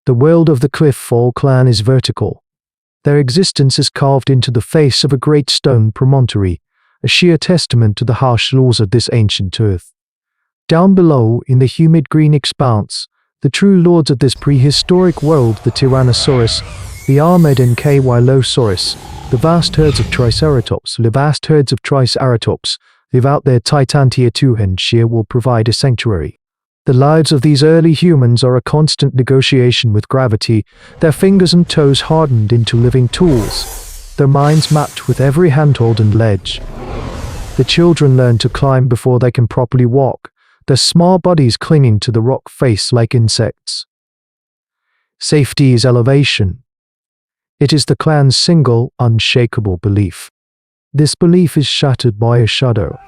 The world of the Cliff Fall clan is vertical. Their existence is carved into the face of a great stone promontory, a sheer testament to the harsh laws of this ancient earth. Down below, in the humid green expanse, the true lords of this prehistoric world, the Tyrannosaurus, the armored Ankylosaurus, the vast herds of Triceratops, live out their Titantia 2 and sheer will provide a sanctuary. The lives of these early humans are a constant negotiation with gravity, their fingers and toes hardened into living tools, their minds mapped with every handhold and ledge. The children learn to climb before they can properly walk, their small bodies clinging to the rock face like insects. Safety is elevation. It is the clan's single, unshakable belief. This belief is shattered by a shadow.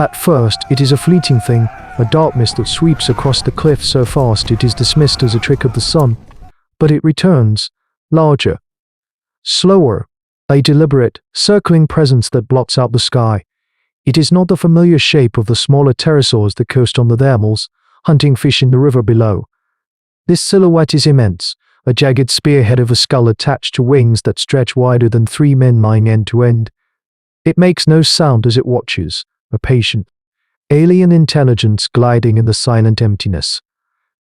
At first, it is a fleeting thing, a dark mist that sweeps across the cliff so fast it is dismissed as a trick of the sun. But it returns, larger, slower, a deliberate, circling presence that blots out the sky. It is not the familiar shape of the smaller pterosaurs that coast on the thermals, hunting fish in the river below. This silhouette is immense, a jagged spearhead of a skull attached to wings that stretch wider than 3 men lying end to end. It makes no sound as it watches, a patient, alien intelligence gliding in the silent emptiness.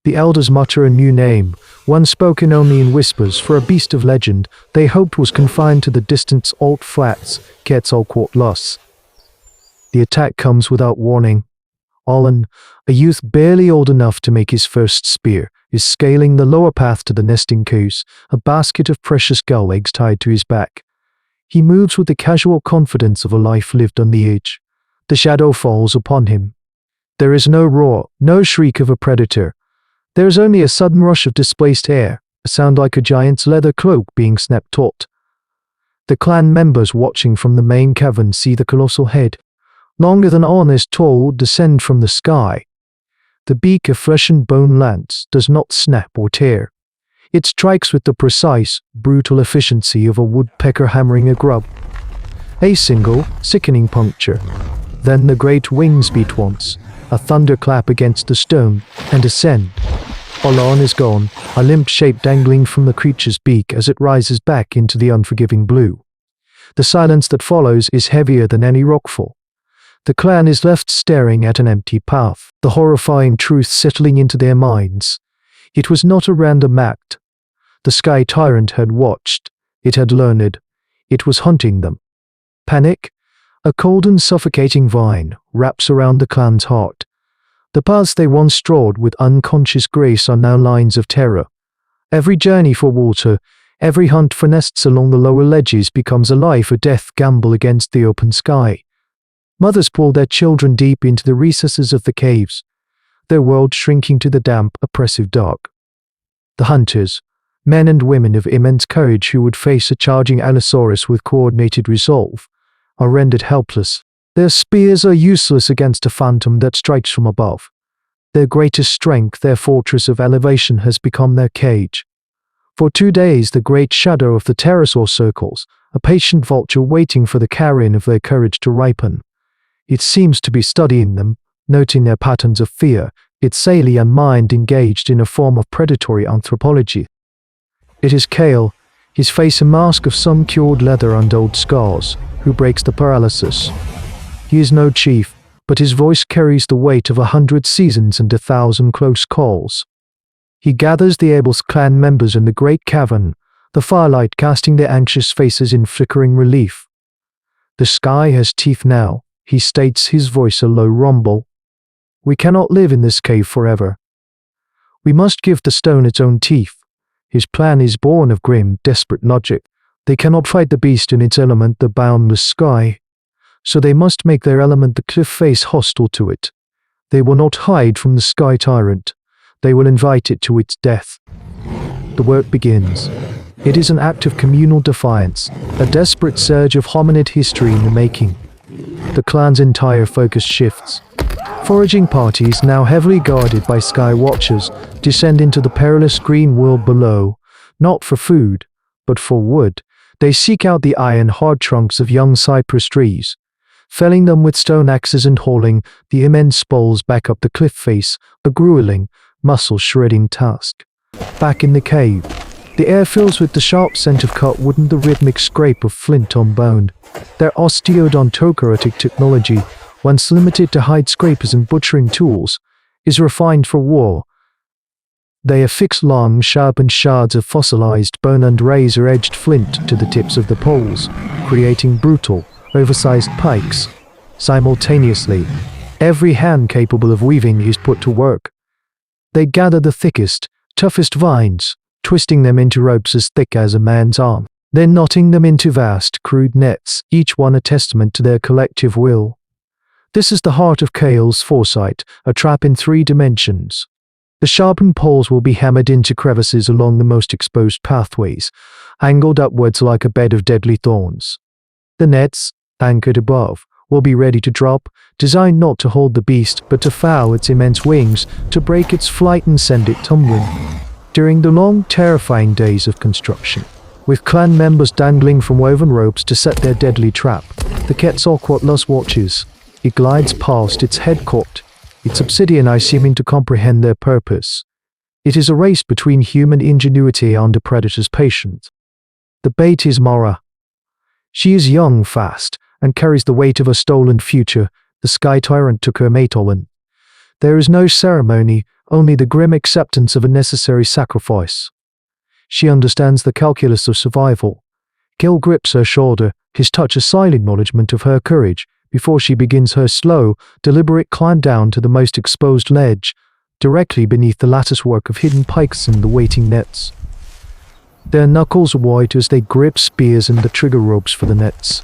The elders mutter a new name, one spoken only in whispers for a beast of legend they hoped was confined to the distant Alt Flats, Quetzalcoatlus. The attack comes without warning. Alan, a youth barely old enough to make his first spear, is scaling the lower path to the nesting case, a basket of precious gull eggs tied to his back. He moves with the casual confidence of a life lived on the edge. The shadow falls upon him. There is no roar, no shriek of a predator. There is only a sudden rush of displaced air, a sound like a giant's leather cloak being snapped taut. The clan members watching from the main cavern see the colossal head, longer than Arn is tall, descend from the sky. The beak of flesh and bone lance does not snap or tear. It strikes with the precise, brutal efficiency of a woodpecker hammering a grub. A single, sickening puncture. Then the great wings beat once, a thunderclap against the stone, and ascend. Alan is gone, a limp shape dangling from the creature's beak as it rises back into the unforgiving blue. The silence that follows is heavier than any rockfall. The clan is left staring at an empty path, the horrifying truth settling into their minds. It was not a random act. The sky tyrant had watched, it had learned, it was hunting them. Panic? A cold and suffocating vine wraps around the clan's heart. The paths they once trod with unconscious grace are now lines of terror. Every journey for water, every hunt for nests along the lower ledges becomes a life or death gamble against the open sky. Mothers pull their children deep into the recesses of the caves, their world shrinking to the damp, oppressive dark. The hunters, men and women of immense courage who would face a charging Allosaurus with coordinated resolve, are rendered helpless. Their spears are useless against a phantom that strikes from above. Their greatest strength, their fortress of elevation, has become their cage. For 2 days the great shadow of the pterosaur circles, a patient vulture waiting for the carrion of their courage to ripen. It seems to be studying them, noting their patterns of fear, its alien mind engaged in a form of predatory anthropology. It is Kale, his face a mask of sun-cured leather and old scars, who breaks the paralysis. He is no chief, but his voice carries the weight of 100 seasons and 1,000 close calls. He gathers the able clan members in the great cavern, the firelight casting their anxious faces in flickering relief. The sky has teeth now, he states, his voice a low rumble. We cannot live in this cave forever. We must give the stone its own teeth. His plan is born of grim, desperate logic. They cannot fight the beast in its element, the boundless sky. So they must make their element the cliff face hostile to it. They will not hide from the sky tyrant. They will invite it to its death. The work begins. It is an act of communal defiance, a desperate surge of hominid history in the making. The clan's entire focus shifts. Foraging parties, now heavily guarded by sky watchers, descend into the perilous green world below, not for food, but for wood. They seek out the iron-hard trunks of young cypress trees, felling them with stone axes and hauling the immense poles back up the cliff face, a grueling, muscle-shredding task. Back in the cave, the air fills with the sharp scent of cut wood and the rhythmic scrape of flint on bone. Their osteodontocratic technology, once limited to hide scrapers and butchering tools, is refined for war. They affix long, sharpened shards of fossilized bone and razor-edged flint to the tips of the poles, creating brutal, oversized pikes. Simultaneously, every hand capable of weaving is put to work. They gather the thickest, toughest vines, twisting them into ropes as thick as a man's arm, then knotting them into vast, crude nets, each one a testament to their collective will. This is the heart of Cale's foresight, a trap in 3 dimensions. The sharpened poles will be hammered into crevices along the most exposed pathways, angled upwards like a bed of deadly thorns. The nets, anchored above, will be ready to drop, designed not to hold the beast but to foul its immense wings, to break its flight and send it tumbling. During the long, terrifying days of construction, with clan members dangling from woven ropes to set their deadly trap, the Quetzalcoatlus watches. It glides past, its head cocked, its obsidian eyes seeming to comprehend their purpose. It is a race between human ingenuity and a predator's patience. The bait is Mara. She is young, fast, and carries the weight of a stolen future. The sky tyrant took her mate Olin. There is no ceremony, only the grim acceptance of a necessary sacrifice. She understands the calculus of survival. Gil grips her shoulder, his touch a silent acknowledgement of her courage, before she begins her slow, deliberate climb down to the most exposed ledge, directly beneath the latticework of hidden pikes and the waiting nets. Their knuckles white as they grip spears and the trigger ropes for the nets.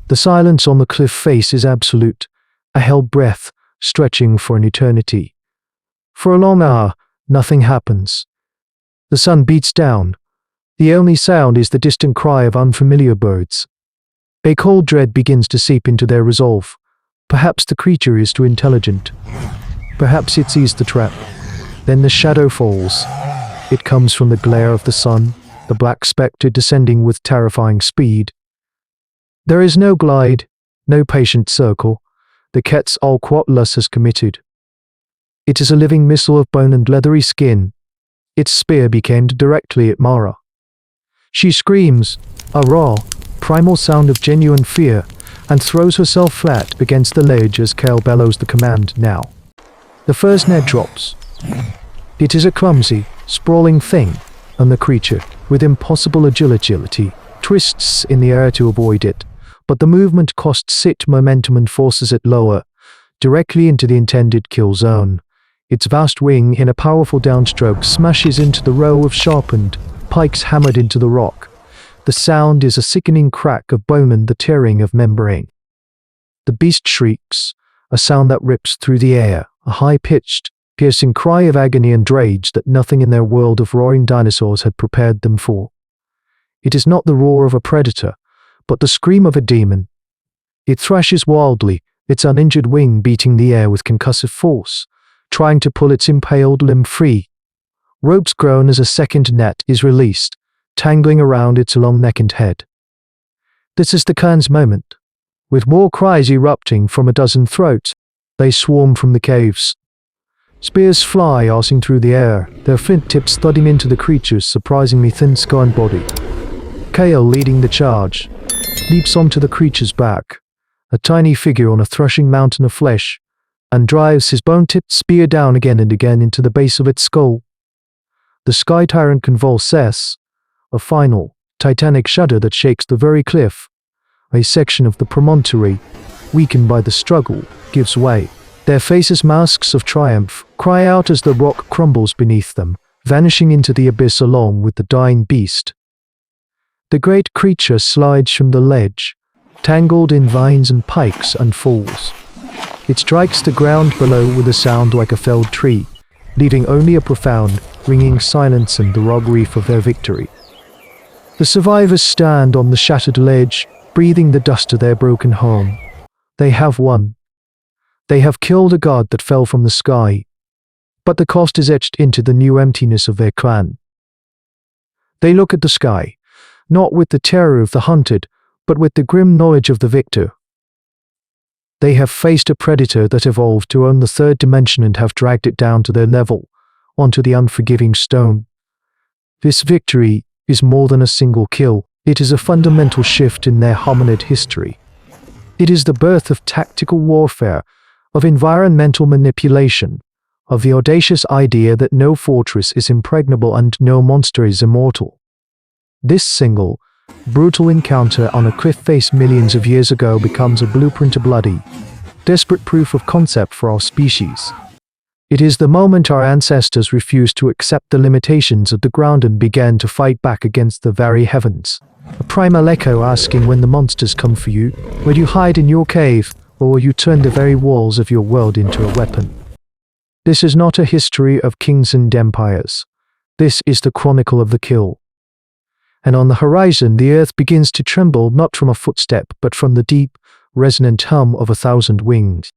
The silence on the cliff face is absolute, a held breath, stretching for an eternity. For a long hour, nothing happens. The sun beats down. The only sound is the distant cry of unfamiliar birds. A cold dread begins to seep into their resolve. Perhaps the creature is too intelligent. Perhaps it sees the trap. Then the shadow falls. It comes from the glare of the sun, the black spectre descending with terrifying speed. There is no glide, no patient circle. The Quetzalcoatlus has committed. It is a living missile of bone and leathery skin. Its spear became directly at Mara. She screams, a raw, primal sound of genuine fear, and throws herself flat against the ledge as Cale bellows the command, now. The first net drops. It is a clumsy, sprawling thing, and the creature, with impossible agility, twists in the air to avoid it, but the movement costs it momentum and forces it lower, directly into the intended kill zone. Its vast wing, in a powerful downstroke, smashes into the row of sharpened pikes hammered into the rock. The sound is a sickening crack of bone and the tearing of membrane. The beast shrieks, a sound that rips through the air, a high-pitched, piercing cry of agony and rage that nothing in their world of roaring dinosaurs had prepared them for. It is not the roar of a predator, but the scream of a demon. It thrashes wildly, its uninjured wing beating the air with concussive force, trying to pull its impaled limb free. Ropes groan as a second net is released, tangling around its long neck and head. This is the clan's moment. With war cries erupting from a dozen throats, they swarm from the caves. Spears fly arcing through the air, their flint tips thudding into the creature's surprisingly thin-skinned body. Cale, leading the charge, leaps onto the creature's back, a tiny figure on a threshing mountain of flesh, and drives his bone-tipped spear down again and again into the base of its skull. The sky tyrant convulses, a final, titanic shudder that shakes the very cliff. A section of the promontory, weakened by the struggle, gives way. Their faces, masks of triumph, cry out as the rock crumbles beneath them, vanishing into the abyss along with the dying beast. The great creature slides from the ledge, tangled in vines and pikes, and falls. It strikes the ground below with a sound like a felled tree, leaving only a profound, ringing silence and the rock reef of their victory. The survivors stand on the shattered ledge, breathing the dust of their broken home. They have won. They have killed a god that fell from the sky, but the cost is etched into the new emptiness of their clan. They look at the sky, not with the terror of the hunted, but with the grim knowledge of the victor. They have faced a predator that evolved to own the third dimension and have dragged it down to their level, onto the unforgiving stone. This victory is more than a single kill. It is a fundamental shift in their hominid history. It is the birth of tactical warfare, of environmental manipulation, of the audacious idea that no fortress is impregnable and no monster is immortal. This single, brutal encounter on a cliff face millions of years ago becomes a blueprint, a bloody, desperate proof of concept for our species. It is the moment our ancestors refused to accept the limitations of the ground and began to fight back against the very heavens. A primal echo asking, when the monsters come for you, will you hide in your cave, or will you turn the very walls of your world into a weapon? This is not a history of kings and empires. This is the chronicle of the kill. And on the horizon, the earth begins to tremble, not from a footstep, but from the deep, resonant hum of 1,000 wings.